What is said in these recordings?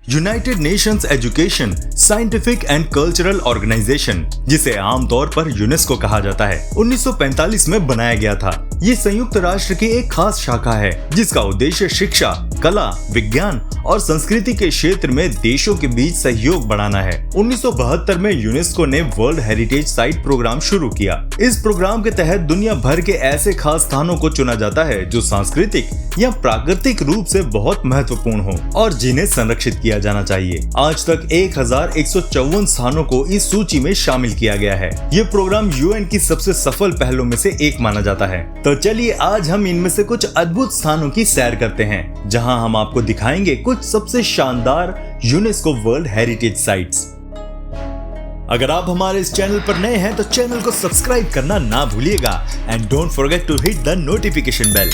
United Nations Education, Scientific and Cultural Organisation, जिसे आमतौर पर यूनेस्को कहा जाता है, 1945 में बनाया गया था। ये संयुक्त राष्ट्र की एक खास शाखा है जिसका उद्देश्य शिक्षा, कला, विज्ञान और संस्कृति के क्षेत्र में देशों के बीच सहयोग बढ़ाना है। 1972 में यूनेस्को ने वर्ल्ड हेरिटेज साइट प्रोग्राम शुरू किया। इस प्रोग्राम के तहत दुनिया भर के ऐसे खास स्थानों को चुना जाता है जो सांस्कृतिक या प्राकृतिक रूप से बहुत महत्वपूर्ण हो और जिन्हें संरक्षित किया जाना चाहिए। आज तक 1154 स्थानों को इस सूची में शामिल किया गया है। ये प्रोग्राम यूएन की सबसे सफल पहलों में से एक माना जाता है। तो चलिए आज हम इनमें से कुछ अद्भुत स्थानों की सैर करते हैं, जहां हम आपको दिखाएंगे कुछ सबसे शानदार यूनेस्को वर्ल्ड हेरिटेज साइट्स। अगर आप हमारे इस चैनल पर नए हैं तो चैनल को सब्सक्राइब करना ना भूलिएगा and don't forget to hit the notification bell.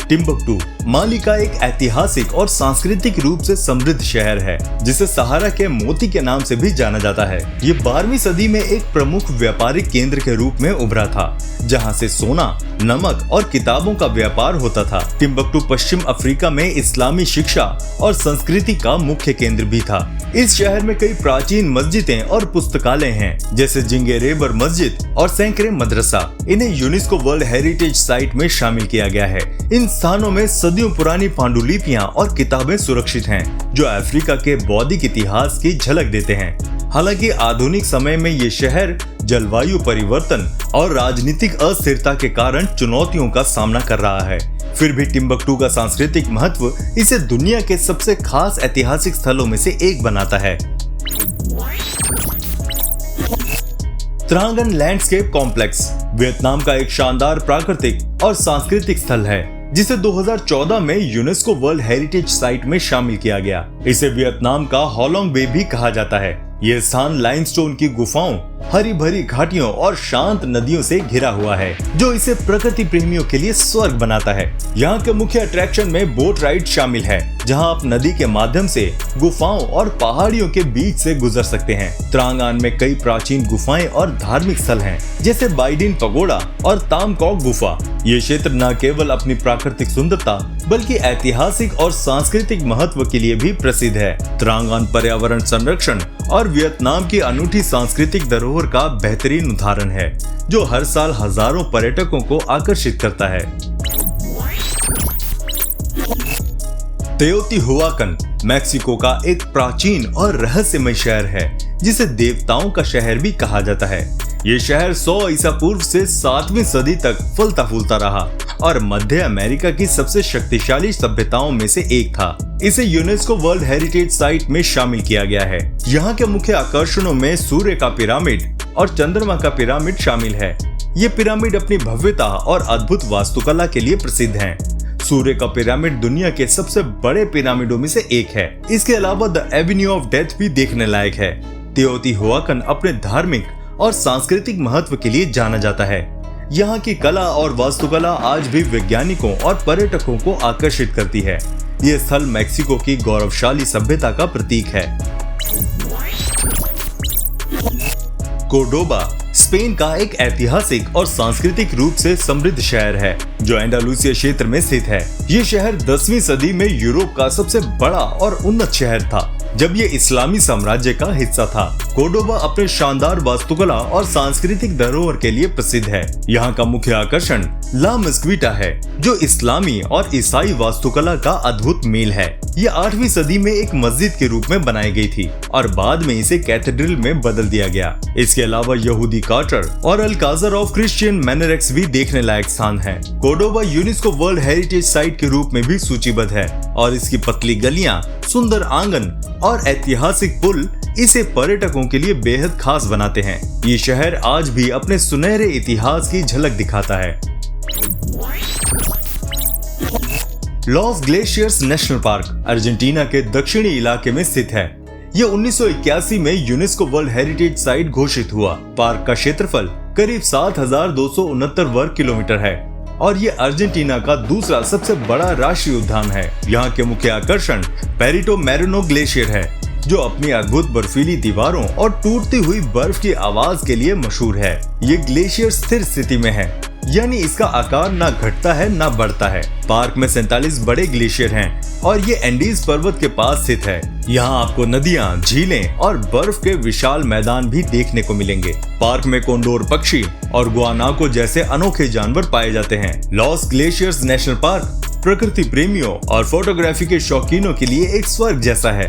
Timbuktu Mali का एक ऐतिहासिक और सांस्कृतिक रूप से समृद्ध शहर है, जिसे सहारा के मोती के नाम से भी जाना जाता है। ये 12वीं सदी में एक प्रमुख व्यापारिक केंद्र के रूप में उभरा था, जहां से सोना, नमक और किताबों का व्यापार होता था। टिम्बकटू पश्चिम अफ्रीका में इस्लामी शिक्षा और संस्कृति का मुख्य केंद्र भी था। इस शहर में कई प्राचीन मस्जिदें और पुस्तकालय हैं, जैसे जिंगेरेबर मस्जिद और सैंकड़े मदरसा। इन्हें यूनेस्को वर्ल्ड हेरिटेज साइट में शामिल किया गया है। इन स्थानों में सदियों पुरानी पांडुलिपियां और किताबें सुरक्षित हैं, जो अफ्रीका के बौद्धिक इतिहास की झलक देते हैं। हालांकि आधुनिक समय में ये शहर जलवायु परिवर्तन और राजनीतिक अस्थिरता के कारण चुनौतियों का सामना कर रहा है। फिर भी टिम्बकटू का सांस्कृतिक महत्व इसे दुनिया के सबसे खास ऐतिहासिक स्थलों में से एक बनाता है। त्रांगन लैंडस्केप कॉम्प्लेक्स वियतनाम का एक शानदार प्राकृतिक और सांस्कृतिक स्थल है, जिसे 2014 में यूनेस्को वर्ल्ड हेरिटेज साइट में शामिल किया गया। इसे वियतनाम का होलोंग बे भी कहा जाता है। यह स्थान लाइमस्टोन की गुफाओं, हरी भरी घाटियों और शांत नदियों से घिरा हुआ है, जो इसे प्रकृति प्रेमियों के लिए स्वर्ग बनाता है। यहाँ के मुख्य अट्रैक्शन में बोट राइड शामिल है, जहाँ आप नदी के माध्यम से गुफाओं और पहाड़ियों के बीच से गुजर सकते हैं। त्रांगान में कई प्राचीन गुफाएं और धार्मिक स्थल हैं, जैसे बाइडिन पगोड़ा और तामकॉक गुफा। ये क्षेत्र न केवल अपनी प्राकृतिक सुंदरता बल्कि ऐतिहासिक और सांस्कृतिक महत्व के लिए भी प्रसिद्ध है। त्रांगान पर्यावरण संरक्षण और वियतनाम की अनूठी सांस्कृतिक धरोहर का बेहतरीन उदाहरण है, जो हर साल हजारों पर्यटकों को आकर्षित करता है। तेओतिहुआकन मैक्सिको का एक प्राचीन और रहस्यमय शहर है, जिसे देवताओं का शहर भी कहा जाता है। ये शहर 100 ईसा पूर्व से 7वीं सदी तक फलता फूलता रहा और मध्य अमेरिका की सबसे शक्तिशाली सभ्यताओं में से एक था। इसे यूनेस्को वर्ल्ड हेरिटेज साइट में शामिल किया गया है। यहाँ के मुख्य आकर्षणों में सूर्य का पिरामिड और चंद्रमा का पिरामिड शामिल है। ये पिरामिड अपनी भव्यता और अद्भुत वास्तुकला के लिए प्रसिद्ध हैं। सूर्य का पिरामिड दुनिया के सबसे बड़े पिरामिडों में से एक है। इसके अलावा द एवेन्यू ऑफ डेथ भी देखने लायक है। तेओतिहुआकन अपने धार्मिक और सांस्कृतिक महत्व के लिए जाना जाता है। यहाँ की कला और वास्तुकला आज भी वैज्ञानिकों और पर्यटकों को आकर्षित करती है। ये स्थल मेक्सिको की गौरवशाली सभ्यता का प्रतीक है। कोर्डोबा स्पेन का एक ऐतिहासिक और सांस्कृतिक रूप से समृद्ध शहर है, जो एंडालुसिया क्षेत्र में स्थित है। ये शहर 10वीं सदी में यूरोप का सबसे बड़ा और उन्नत शहर था, जब ये इस्लामी साम्राज्य का हिस्सा था। कोर्डोबा अपने शानदार वास्तुकला और सांस्कृतिक धरोहर के लिए प्रसिद्ध है। यहाँ का मुख्य आकर्षण ला मस्क्विटा है, जो इस्लामी और ईसाई वास्तुकला का अद्भुत मेल है। ये 8वीं सदी में एक मस्जिद के रूप में बनाई गई थी और बाद में इसे कैथेड्रल में बदल दिया गया। इसके अलावा यहूदी क्वार्टर और अल्काज़र ऑफ क्रिश्चियन मैनरेक्स भी देखने लायक स्थान है। Cordoba UNESCO world heritage site के रूप में भी सूचीबद्ध है और इसकी पतली गलियां, सुंदर आंगन और ऐतिहासिक पुल इसे पर्यटकों के लिए बेहद खास बनाते हैं। ये शहर आज भी अपने सुनहरे इतिहास की झलक दिखाता है। Loss glaciers national park Argentina के दक्षिणी इलाके में स्थित है। यह 1981 में यूनेस्को वर्ल्ड हेरिटेज साइट घोषित हुआ। पार्क का क्षेत्रफल करीब 7,269 वर्ग किलोमीटर है और ये अर्जेंटीना का दूसरा सबसे बड़ा राष्ट्रीय उद्यान है। यहाँ के मुख्य आकर्षण पेरिटो मैरिनो ग्लेशियर है, जो अपनी अद्भुत बर्फीली दीवारों और टूटती हुई बर्फ की आवाज के लिए मशहूर है। ये ग्लेशियर स्थिर स्थिति में है यानी इसका आकार ना घटता है ना बढ़ता है। पार्क में 47 बड़े ग्लेशियर हैं और ये एंडीज पर्वत के पास स्थित है। यहाँ आपको नदियाँ, झीलें और बर्फ के विशाल मैदान भी देखने को मिलेंगे। पार्क में कोंडोर पक्षी और गुआनाको जैसे अनोखे जानवर पाए जाते हैं। लॉस ग्लेशियर्स नेशनल पार्क प्रकृति प्रेमियों और फोटोग्राफी के शौकीनों के लिए एक स्वर्ग जैसा है।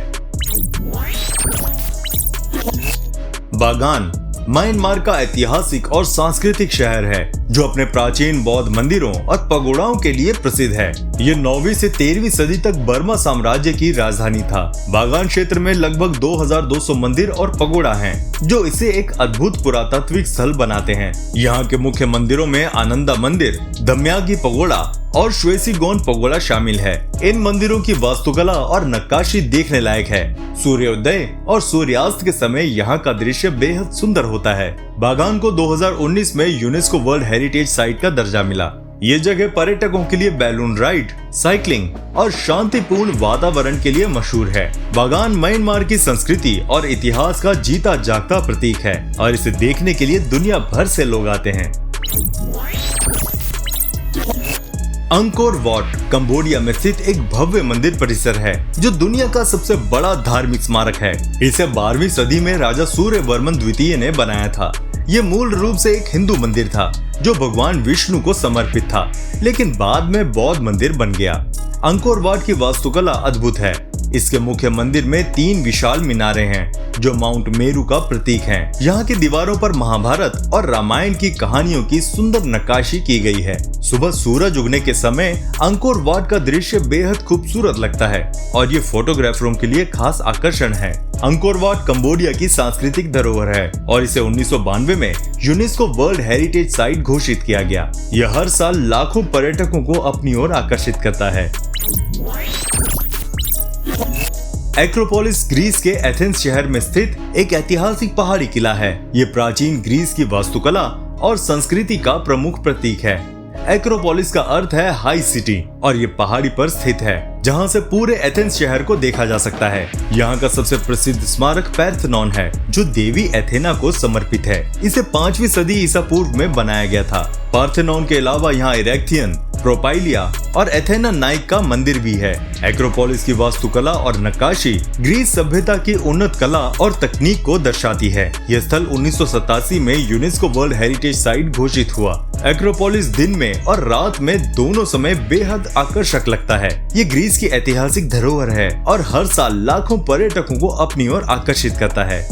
बागान म्यांमार का ऐतिहासिक और सांस्कृतिक शहर है जो अपने प्राचीन बौद्ध मंदिरों और पगोड़ाओं के लिए प्रसिद्ध है। ये 9वीं से 13वीं सदी तक बर्मा साम्राज्य की राजधानी था। बागान क्षेत्र में लगभग 2200 मंदिर और पगोड़ा हैं, जो इसे एक अद्भुत पुरातात्विक स्थल बनाते हैं। यहाँ के मुख्य मंदिरों में आनंदा मंदिर, दम्यागी पगोड़ा और श्वेसिगोन पगोड़ा शामिल है। इन मंदिरों की वास्तुकला और नक्काशी देखने लायक है। सूर्योदय और सूर्यास्त के समय यहाँ का दृश्य बेहद सुंदर होता है। बागान को 2019 में यूनेस्को वर्ल्ड हेरिटेज साइट का दर्जा मिला। ये जगह पर्यटकों के लिए बैलून राइड, साइकिलिंग और शांतिपूर्ण वातावरण के लिए मशहूर है। बागान म्यांमार की संस्कृति और इतिहास का जीता जागता प्रतीक है और इसे देखने के लिए दुनिया भर से लोग आते हैं। अंकोर वाट कंबोडिया में स्थित एक भव्य मंदिर परिसर है जो दुनिया का सबसे बड़ा धार्मिक स्मारक है। इसे 12वीं सदी में राजा सूर्यवर्मन द्वितीय ने बनाया था। ये मूल रूप से एक हिंदू मंदिर था जो भगवान विष्णु को समर्पित था, लेकिन बाद में बौद्ध मंदिर बन गया। अंकोर वाट की वास्तुकला अद्भुत है। इसके मुख्य मंदिर में 3 विशाल मीनारें हैं जो माउंट मेरू का प्रतीक हैं। यहाँ की दीवारों पर महाभारत और रामायण की कहानियों की सुंदर नक्काशी की गई है। सुबह सूरज उगने के समय अंकोर वाट का दृश्य बेहद खूबसूरत लगता है और ये फोटोग्राफरों के लिए खास आकर्षण है। अंकोर वाट कंबोडिया की सांस्कृतिक धरोहर है और इसे 1992 में यूनेस्को वर्ल्ड हेरिटेज साइट घोषित किया गया। यह हर साल लाखों पर्यटकों को अपनी ओर आकर्षित करता है। एक्रोपोलिस ग्रीस के एथेंस शहर में स्थित एक ऐतिहासिक पहाड़ी किला है। ये प्राचीन ग्रीस की वास्तुकला और संस्कृति का प्रमुख प्रतीक है। एक्रोपोलिस का अर्थ है हाई सिटी और ये पहाड़ी पर स्थित है जहाँ से पूरे एथेंस शहर को देखा जा सकता है। यहाँ का सबसे प्रसिद्ध स्मारक पैर्थनॉन है जो देवी एथेना को समर्पित है। इसे 5वीं सदी ईसा पूर्व में बनाया गया था। पार्थेनॉन के अलावा यहाँ इरेक्थियन, प्रोपाइलिया और एथेना नाइक का मंदिर भी है। एक्रोपोलिस की वास्तुकला और नक्काशी ग्रीस सभ्यता की उन्नत कला और तकनीक को दर्शाती है। यह स्थल 1987 में यूनेस्को वर्ल्ड हेरिटेज साइट घोषित हुआ। एक्रोपोलिस दिन में और रात में दोनों समय बेहद आकर्षक लगता है। ये ग्रीस की ऐतिहासिक धरोहर है और हर साल लाखों पर्यटकों को अपनी ओर आकर्षित करता है।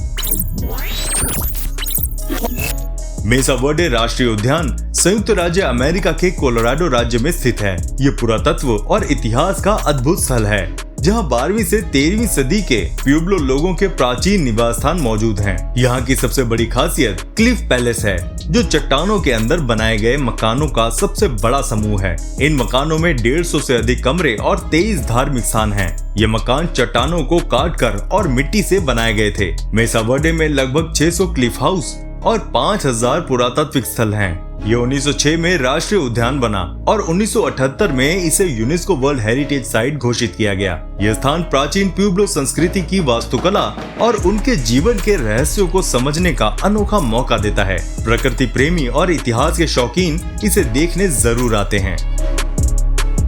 मेसा वर्डे राष्ट्रीय उद्यान संयुक्त राज्य अमेरिका के कोलोराडो राज्य में स्थित है। ये पुरातत्व और इतिहास का अद्भुत स्थल है जहाँ 12वीं से 13वीं सदी के प्यूब्लो लोगों के प्राचीन निवास स्थान मौजूद हैं। यहाँ की सबसे बड़ी खासियत क्लिफ पैलेस है जो चट्टानों के अंदर बनाए गए मकानों का सबसे बड़ा समूह है। इन मकानों में 150 से अधिक कमरे और 23 धार्मिक स्थान हैं। ये मकान चट्टानों को काटकर और मिट्टी से बनाए गए थे। मेसा वर्डे में लगभग 600 क्लिफ हाउस और 5000 पुरातात्विक स्थल हैं। ये 1906 में राष्ट्रीय उद्यान बना और 1978 में इसे यूनेस्को वर्ल्ड हेरिटेज साइट घोषित किया गया। यह स्थान प्राचीन प्यूब्लो संस्कृति की वास्तुकला और उनके जीवन के रहस्यों को समझने का अनोखा मौका देता है। प्रकृति प्रेमी और इतिहास के शौकीन इसे देखने जरूर आते हैं।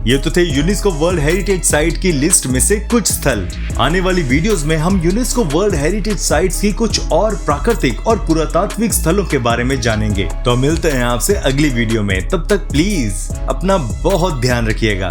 ये तो थे यूनेस्को वर्ल्ड हेरिटेज साइट की लिस्ट में से कुछ स्थल। आने वाली वीडियोस में हम यूनेस्को वर्ल्ड हेरिटेज साइट्स की कुछ और प्राकृतिक और पुरातात्विक स्थलों के बारे में जानेंगे। तो मिलते हैं आपसे अगली वीडियो में। तब तक प्लीज अपना बहुत ध्यान रखिएगा।